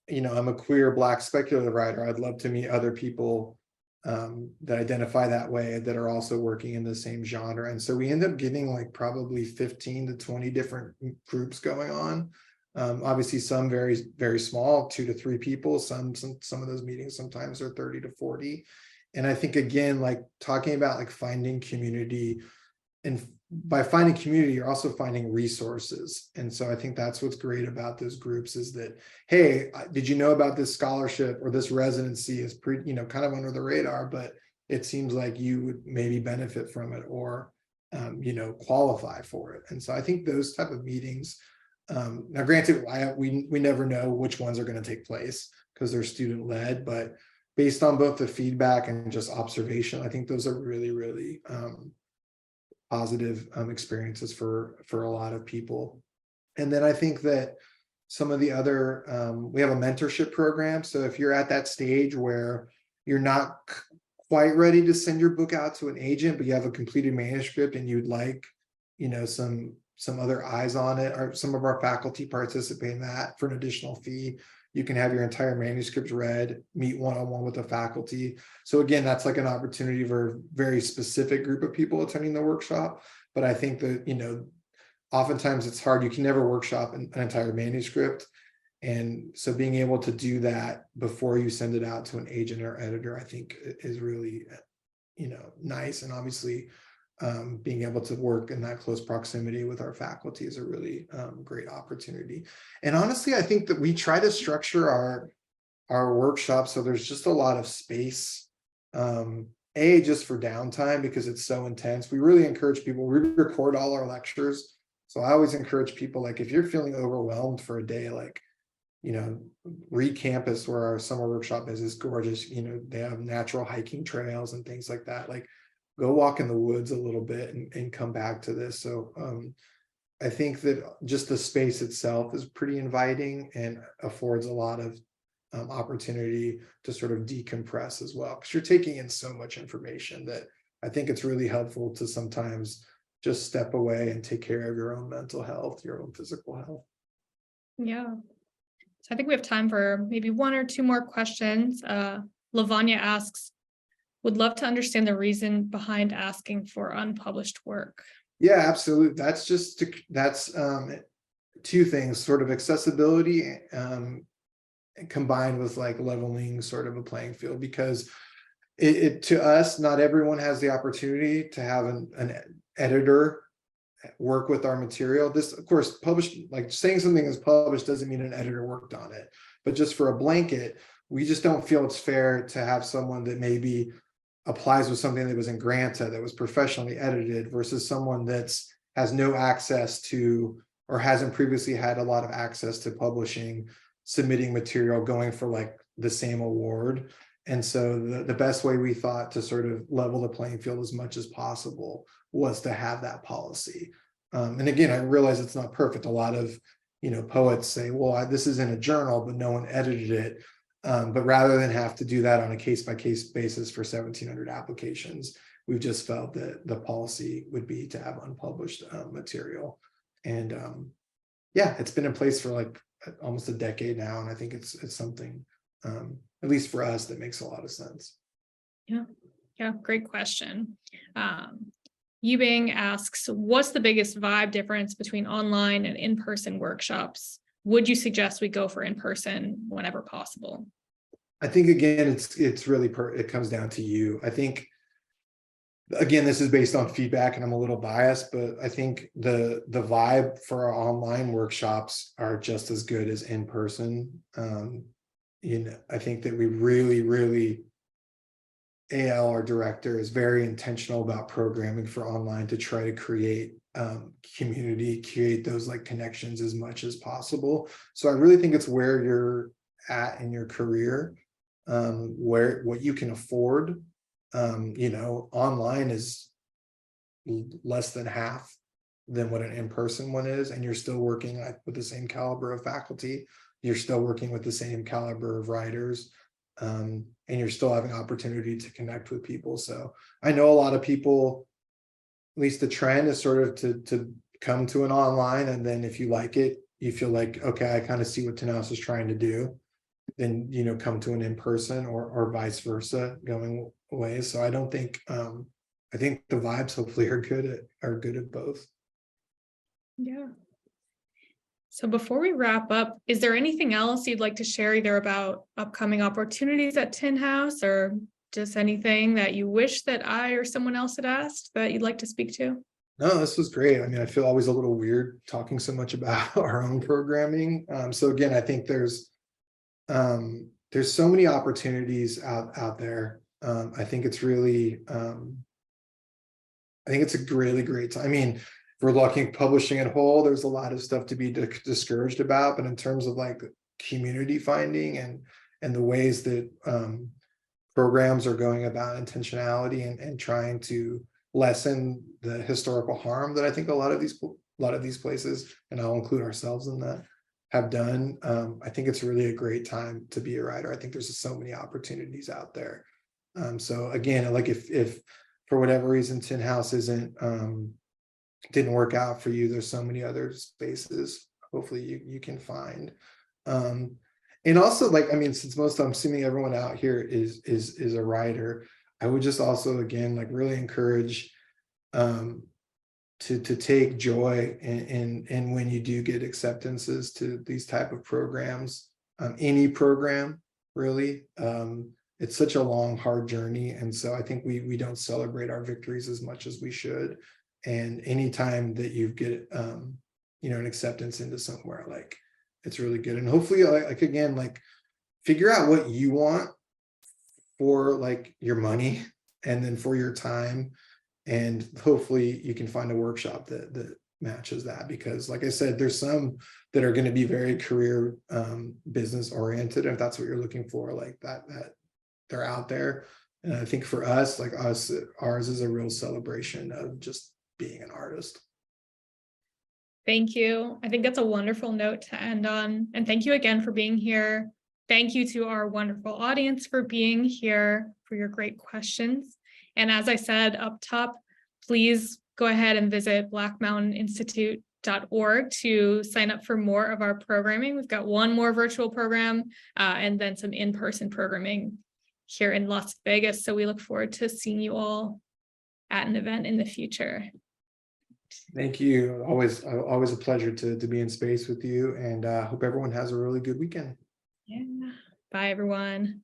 Speaker 2: a queer Black speculative writer. I'd love to meet other people that identify that way, that are also working in the same genre. And so we end up getting probably 15 to 20 different groups going on. Obviously some very, very small, 2 to 3 people. Some of those meetings sometimes are 30 to 40. And I think, again, talking about finding community, and by finding community, you're also finding resources. And so I think that's what's great about those groups, is that, hey, did you know about this scholarship or this residency is kind of under the radar, but it seems like you would maybe benefit from it, or, qualify for it. And so I think those type of meetings, now granted, we never know which ones are going to take place because they're student led, but based on both the feedback and just observation, I think those are really, really positive experiences for a lot of people. And then I think that some of the other, we have a mentorship program. So if you're at that stage where you're not quite ready to send your book out to an agent, but you have a completed manuscript and you'd like, some other eyes on it, or some of our faculty participate in that for an additional fee. You can have your entire manuscript read, meet one-on-one with the faculty. So again, that's like an opportunity for a very specific group of people attending the workshop. But I think that, oftentimes it's hard. You can never workshop an entire manuscript. And so being able to do that before you send it out to an agent or editor, I think is really, nice. And obviously, being able to work in that close proximity with our faculty is a really great opportunity. And honestly, I think that we try to structure our workshops so there's just a lot of space, just for downtime, because it's so intense. We really encourage people, we record all our lectures. So I always encourage people, like, if you're feeling overwhelmed for a day, like, Reed Campus, where our summer workshop is gorgeous. They have natural hiking trails and things like that. Like, go walk in the woods a little bit and come back to this. So I think that just the space itself is pretty inviting and affords a lot of opportunity to sort of decompress as well, because you're taking in so much information that I think it's really helpful to sometimes just step away and take care of your own mental health, your own physical health.
Speaker 1: Yeah. So I think we have time for maybe one or two more questions. Lavanya asks, would love to understand the reason behind asking for unpublished work.
Speaker 2: Yeah, absolutely. That's two things, sort of accessibility combined with like leveling sort of a playing field, because to us, not everyone has the opportunity to have an editor work with our material. This, of course, published, like saying something is published doesn't mean an editor worked on it, but just for a blanket, we just don't feel it's fair to have someone that maybe applies with something that was in Granta, that was professionally edited, versus someone has no access to, or hasn't previously had a lot of access to publishing, submitting material, going for like the same award. And so the best way we thought to sort of level the playing field as much as possible was to have that policy. And again, I realize it's not perfect. A lot of, poets say, well, this is in a journal, but no one edited it. But rather than have to do that on a case-by-case basis for 1,700 applications, we've just felt that the policy would be to have unpublished material. And it's been in place for like almost a decade now. And I think it's something, at least for us, that makes a lot of sense.
Speaker 1: Yeah, great question. Yubing asks, what's the biggest vibe difference between online and in-person workshops? Would you suggest we go for in-person whenever possible?
Speaker 2: I think, again, it's really, it comes down to you. I think, again, this is based on feedback and I'm a little biased, but I think the vibe for our online workshops are just as good as in person. I think that we really, AL, our director, is very intentional about programming for online to try to create community, create those like connections as much as possible. So I really think it's where you're at in your career, what you can afford. Online is less than half than what an in-person one is, and you're still working with the same caliber of faculty. You're still working with the same caliber of writers, and you're still having opportunity to connect with people. So I know a lot of people, at least the trend is sort of to come to an online, and then if you like it, you feel like, okay, I kind of see what Tenaus is trying to do, then come to an in-person, or vice versa, going away. So I don't think I think the vibes hopefully are good at both.
Speaker 1: Yeah. So before we wrap up, is there anything else you'd like to share, either about upcoming opportunities at Tin House, or just anything that you wish that I or someone else had asked that you'd like to speak to?
Speaker 2: No, this was great. I mean, I feel always a little weird talking so much about our own programming. So again, I think there's so many opportunities out there. I think it's really, I think it's a really great time. I mean, if we're looking publishing at whole, there's a lot of stuff to be discouraged about, but in terms of like community finding and the ways that programs are going about intentionality and trying to lessen the historical harm that I think a lot of these places, and I'll include ourselves in that, have done. I think it's really a great time to be a writer. I think there's just so many opportunities out there. So again, like if for whatever reason Tin House didn't work out for you, there's so many other spaces hopefully you can find. And also, like, I mean, since I'm assuming everyone out here is a writer, I would just also, again, like, really encourage to take joy in when you do get acceptances to these type of programs, any program, really. It's such a long, hard journey, and so I think we don't celebrate our victories as much as we should. And anytime that you get an acceptance into somewhere, like, it's really good. And hopefully, like again, like, figure out what you want for, like, your money and then for your time, and hopefully you can find a workshop that matches that, because like I said, there's some that are going to be very career business oriented. If that's what you're looking for, like that they're out there. And I think for us, like ours is a real celebration of just being an artist.
Speaker 1: Thank you. I think that's a wonderful note to end on. And thank you again for being here. Thank you to our wonderful audience for being here, for your great questions. And as I said up top, please go ahead and visit blackmountaininstitute.org to sign up for more of our programming. We've got one more virtual program and then some in-person programming here in Las Vegas. So we look forward to seeing you all at an event in the future.
Speaker 2: Thank you. Always a pleasure to be in space with you, and hope everyone has a really good weekend.
Speaker 1: Yeah. Bye, everyone.